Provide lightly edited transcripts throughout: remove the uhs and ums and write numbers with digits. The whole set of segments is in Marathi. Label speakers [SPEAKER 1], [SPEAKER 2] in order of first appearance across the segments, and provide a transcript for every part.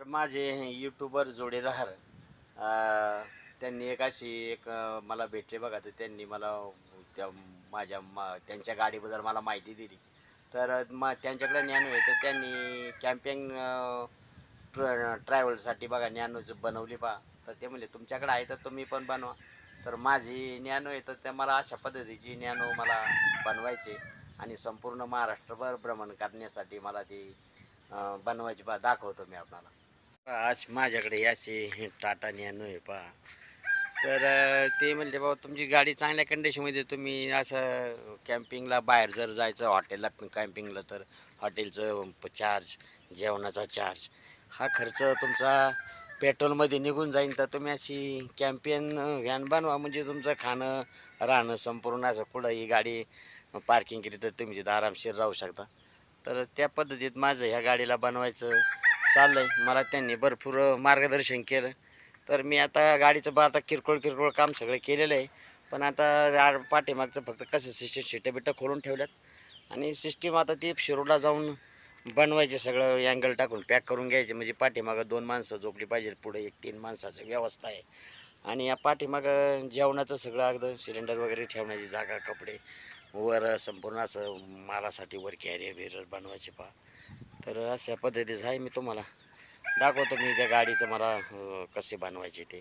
[SPEAKER 1] माझे यूट्यूबर जोडीदार त्यांनी मला भेटले बघा. तर त्यांनी मला त्या त्यांच्या गाडीबद्दल मला माहिती दिली. तर त्यांच्याकडे नॅनो आहे, तर त्यांनी कॅम्पिंग ट्रॅव्हलसाठी बघा नॅनो बनवली पहा. तर ते म्हणले तुमच्याकडे आहे तर तुम्ही पण बनवा. तर माझी नॅनो आहे, तर त्या मला अशा पद्धतीची नॅनो मला बनवायचे आणि संपूर्ण महाराष्ट्रभर भ्रमण करण्यासाठी मला ती बनवायची पहा. दाखवतो मी आपल्याला. आज माझ्याकडे अशी टाटा नॅनो आहे पहा. तर ते म्हणले बाबा तुमची गाडी चांगल्या कंडिशनमध्ये, तुम्ही असं कॅम्पिंगला बाहेर जर जायचं हॉटेलला कॅम्पिंगला, तर हॉटेलचं चार्ज, जेवणाचा चार्ज, हा खर्च तुमचा पेट्रोलमध्ये निघून जाईल. तर तुम्ही अशी कॅम्पियन व्हॅन बनवा, म्हणजे तुमचं खाणं राहणं संपूर्ण असं कुठं ही गाडी पार्किंग केली तर तुम्ही तिथं आरामशीर राहू शकता. तर त्या पद्धतीत माझं ह्या गाडीला बनवायचं चाललं आहे. मला त्यांनी भरपूर मार्गदर्शन केलं. तर मी आता गाडीचं आता किरकोळ काम सगळं केलेलं आहे. पण आता पाठीमागचं फक्त कसं सिस्टम शिट्ट्या बिट्ट्या खोलून ठेवल्यात आणि सिस्टीम आता ती शिरूरला जाऊन बनवायचे, सगळं अँगल टाकून पॅक करून घ्यायचे. म्हणजे पाठीमागं 2 माणसं झोपली पाहिजे, पुढे एक 3 माणसाची व्यवस्था आहे. आणि या पाठीमागं जेवणाचं सगळं अगदी सिलेंडर वगैरे ठेवण्याची जागा, कपडे वर संपूर्ण असं मालासाठी वर कॅरियर बिरियर बनवायचे पहा. तर अशा पद्धतीचं आहे. मी तुम्हाला दाखवतो मी त्या गाडीचं मला कसे बनवायचे ते.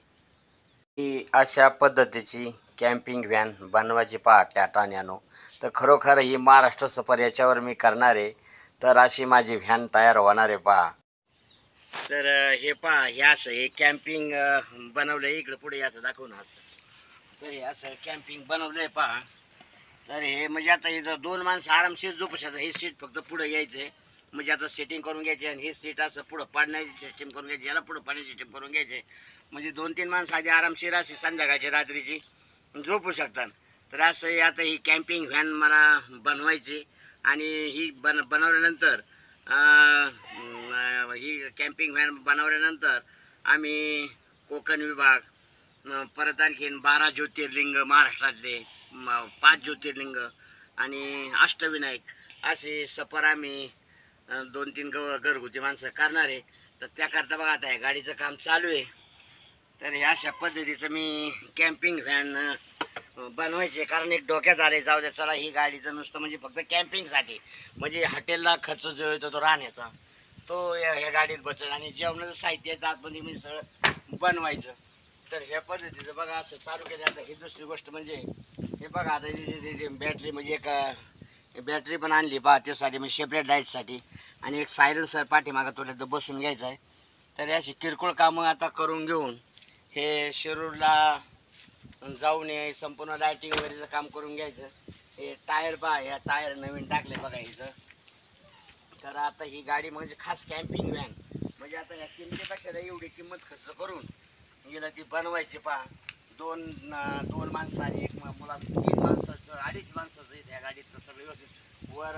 [SPEAKER 1] ही अशा पद्धतीची कॅम्पिंग व्हॅन बनवायची पहा टाटा नॅनो. तर खरोखर ही महाराष्ट्र सफर याच्यावर मी करणार आहे. तर अशी माझी व्हॅन तयार होणार आहे पहा. तर हे पहा, हे असं हे कॅम्पिंग बनवलं आहे. इकडं पुढे याचं दाखवून असं. तर हे असं कॅम्पिंग बनवलं आहे पहा. तर हे म्हणजे आता इथं 2 माणसं आरामशीर झोपू शकतात. हे सीट फक्त पुढं यायचं आहे, म्हणजे आता सेटिंग करून घ्यायची आणि हे सीट असं पुढं पाडण्याची सिस्टीम करून घ्यायची, याला पुढं पाडण्याची सिस्टीम करून घ्यायची. म्हणजे 2-3 माणसं आधी आरामशीर अशी संध्याकाळची रात्रीची झोपू शकतात. तर असं आता ही कॅम्पिंग व्हॅन मला बनवायची आणि ही बनवल्यानंतर ही कॅम्पिंग व्हॅन बनवल्यानंतर आम्ही कोकण विभाग, परत आणखीन 12 ज्योतिर्लिंग महाराष्ट्रातले, 5 ज्योतिर्लिंग आणि अष्टविनायक असे सफर आम्ही 2-3 घरगुती माणसं करणार आहे. तर त्याकरता बघा आता या गाडीचं काम चालू आहे. तर ह्या अशा पद्धतीचं मी कॅम्पिंग व्हॅन बनवायचे. कारण एक डोक्यात आले, जाऊ द्या चला ही गाडीचं नुसतं म्हणजे फक्त कॅम्पिंगसाठी, म्हणजे हॉटेलला खर्च जो येतो तो राहण्याचा, तो ह्या गाडीत बचत आणि जेवणाचं साहित्य आतमध्ये मी सगळं बनवायचं. तर ह्या पद्धतीचं बघा असं चालू केलं. आता ही दुसरी गोष्ट म्हणजे हे बघा, आता बॅटरी म्हणजे एक बॅटरी पण आणली बा त्यासाठी, म्हणजे सेपरेट लाईटसाठी, आणि एक सायरन्सर पाठीमागं तो बसून घ्यायचा आहे. तर याची किरकोळ कामं आता करून घेऊन हे शिरूरला जाऊन हे संपूर्ण लाईटिंग वगैरेचं काम करून घ्यायचं. हे टायर पहा, या टायर नवीन टाकले बघा हिचं. तर आता ही गाडी म्हणजे खास कॅम्पिंग व्हॅन, म्हणजे आता या किमतीपेक्षा एवढी किंमत खर्च करून हिला ती बनवायची पहा. दोन माणसं आणि एक मुला, 3 माणसाचं, 2.5 माणसाचं इथे या गाडीचं सगळं व्यवस्थित. वर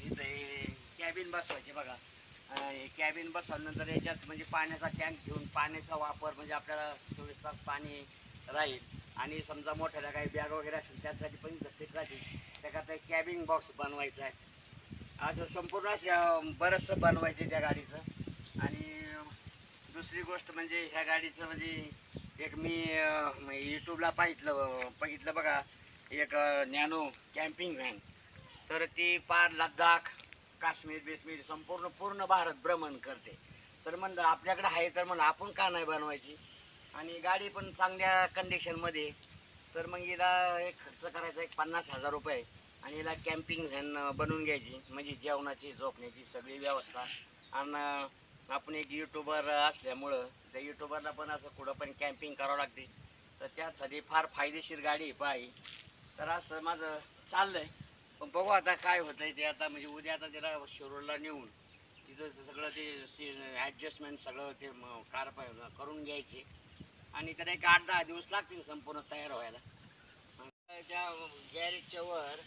[SPEAKER 1] इथं हे कॅबिन बसवायचे बघा. कॅबिन बसवल्यानंतर याच्यात म्हणजे पाण्याचा टँक घेऊन पाण्याचा वापर, म्हणजे आपल्याला 24 तास पाणी राहील. आणि समजा मोठ्याला काही बॅग वगैरे असेल त्यासाठी पण फिट राहतील. त्याकरता एक कॅबिन बॉक्स बनवायचा आहे. असं संपूर्ण असं बरंचसं बनवायचं त्या गाडीचं. आणि दुसरी गोष्ट म्हणजे ह्या गाडीचं म्हणजे एक मी यूट्यूबला बघितलं बघा, एक नॅनो कॅम्पिंग व्हॅन. तर ती पार लडाख, काश्मीर बिश्मीर पूर्ण भारत भ्रमण करते. तर म्हणलं आपल्याकडे आहे, तर म्हणलं आपण का नाही बनवायची. आणि गाडी पण चांगल्या कंडिशनमध्ये. तर मग हिला एक खर्च करायचा एक 50,000 रुपये आणि हिला कॅम्पिंग व्हॅन बनवून घ्यायची, म्हणजे जेवणाची झोपण्याची सगळी व्यवस्था. आणि आपण एक यूट्यूबर असल्यामुळं त्या यूट्यूबरला पण असं कुठं पण कॅम्पिंग करावं लागते. तर त्यासाठी फार फायदेशीर गाडी पाहिजे. तर असं माझं चाललं आहे. पण बघू आता काय होतं आहे ते. आता म्हणजे उद्या आता त्याला शिरूरला नेऊन तिचं सगळं ते ॲडजस्टमेंट सगळं ते कार करून घ्यायचे. आणि त्याला एक 8-10 दिवस लागतील संपूर्ण तयार व्हायला. त्या गॅरेजच्या वर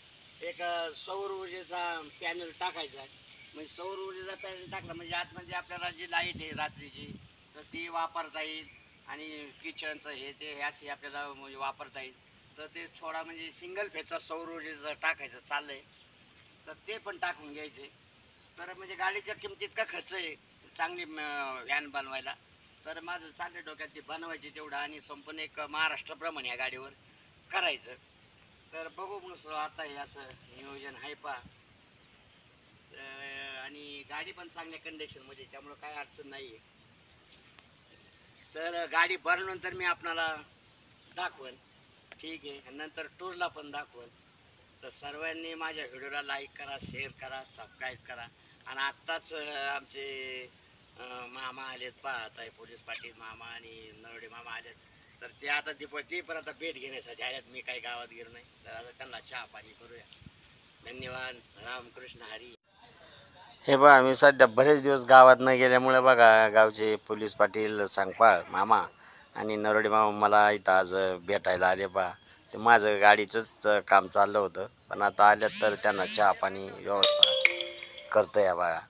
[SPEAKER 1] एक सौर ऊर्जेचा पॅनल टाकायचा आहे. म्हणजे सौर ऊर्जेचा पॅनल टाकला म्हणजे आतमध्ये आपल्याला जी लाईट आहे रात्रीची, तर ती वापरता येईल. आणि किचनचं हे ते अशी आपल्याला म्हणजे वापरता येईल. तर ते थोडा म्हणजे सिंगल फेजचा सौर ऊर्जेचा टाकायचं चाललं आहे. तर ते पण टाकून घ्यायचे. तर म्हणजे गाडीच्या किमतीत का खर्च आहे चांगली व्हॅन बनवायला. तर माझं चांगल्या डोक्यात ते बनवायचे तेवढं आणि संपूर्ण एक महाराष्ट्राप्रमाणे या गाडीवर करायचं. तर बघू मग आता हे असं नियोजन आहे पहा. आणि गाडी पण चांगल्या कंडिशनमध्ये, त्यामुळं काय अडचण नाही आहे. तर गाडी भरल्यानंतर मी आपणाला दाखवेन, ठीक आहे. नंतर टूरला पण दाखवेन. तर सर्वांनी माझ्या व्हिडिओला लाईक करा, शेअर करा, सबस्क्राईब करा. आणि आत्ताच आमचे मामा आलेत पाहत आहे, पोलीस पाटील मामा आणि नरवडे मामा आलेत. तर ते आता ते पण आता भेट घेण्यासाठी आल्यात. मी काही गावात गेलो नाही, तर आता त्यांना चहा पाणी करूया. धन्यवाद. रामकृष्ण हरी. हे बघा, मी सध्या बरेच दिवस गावात न गेल्यामुळे बघा, गावचे पोलीस पाटील सांगपाळ मामा आणि नरोडे मामा मला इथं आज भेटायला आले बा. ते माझं गाडीचंच काम चाललं होतं, पण आता आल्यात तर त्यांना चहा पाणी व्यवस्था करतो या बघा.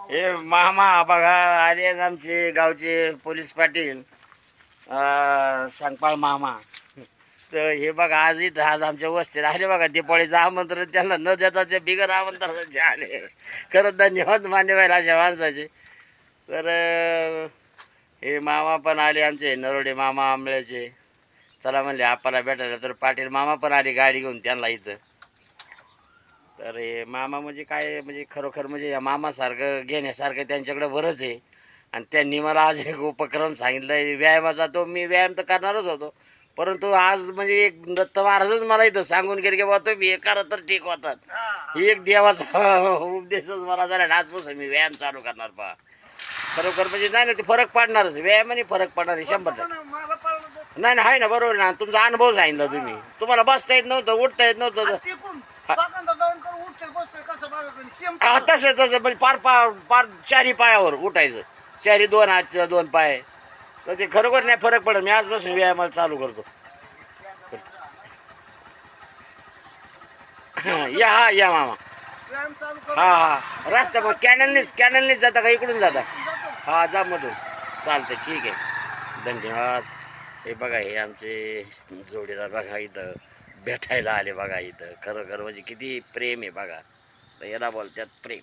[SPEAKER 1] हे मामा बघा आले, आमचे गावचे पोलीस पाटील सांगपाळ मामा. तर हे बघा आज आमच्या वस्तीत आले बघा. दिपाळीचं आमंत्रण त्यांना न देता ते बिगर आमंत्रणाचे आले. खरंच धन्यवाद मान्यवर अशा माणसाचे. तर हे मामा पण आले आमचे नरोडे मामा आंबळ्याचे. चला म्हणले आपल्याला भेटायला, तर पाटील मामा पण आले गाडी घेऊन त्यांना इथं. तर हे मामा म्हणजे काय, म्हणजे खरोखर म्हणजे या मामासारखं घेण्यासारखं त्यांच्याकडे बरंच आहे. आणि त्यांनी मला आज एक उपक्रम सांगितला आहे व्यायामाचा. तो मी व्यायाम तर करणारच होतो, परंतु आज म्हणजे एक दत्त महाराजच मला इथं सांगून गेले की बाबा तुम्ही हे करा तर ठीक होतात. ही एक देवाचा उपदेशच मला झाला. आजपासून मी व्यायाम चालू करणार पहा. खरोखर म्हणजे नाही ना, ते फरक पडणारच, व्यायामाने फरक पडणार 100%. नाही नाही आहे ना, बरोबर ना. तुमचा अनुभव सांगितला तुम्ही. तुम्हाला बसता येत नव्हतं, उठता येत नव्हतं. हा तसं तसं म्हणजे पार चारी पायावर उठायचं, चारी 2 हात 2 पाय. तर ते खरोखर नाही फरक पडत. मी आजपासून व्यायामाला चालू करतो. या मामा. हा हा रस्ता मग कॅनलनीच जाता का इकडून जाता? हा जा मधून. चालतं, ठीक आहे. धन्यवाद. हे बघा, हे आमचे जोडीदार बघा इथं भेटायला आले बघा इथं. खरोखर म्हणजे किती प्रेम आहे बघा. तर याला बोलतात प्रेम.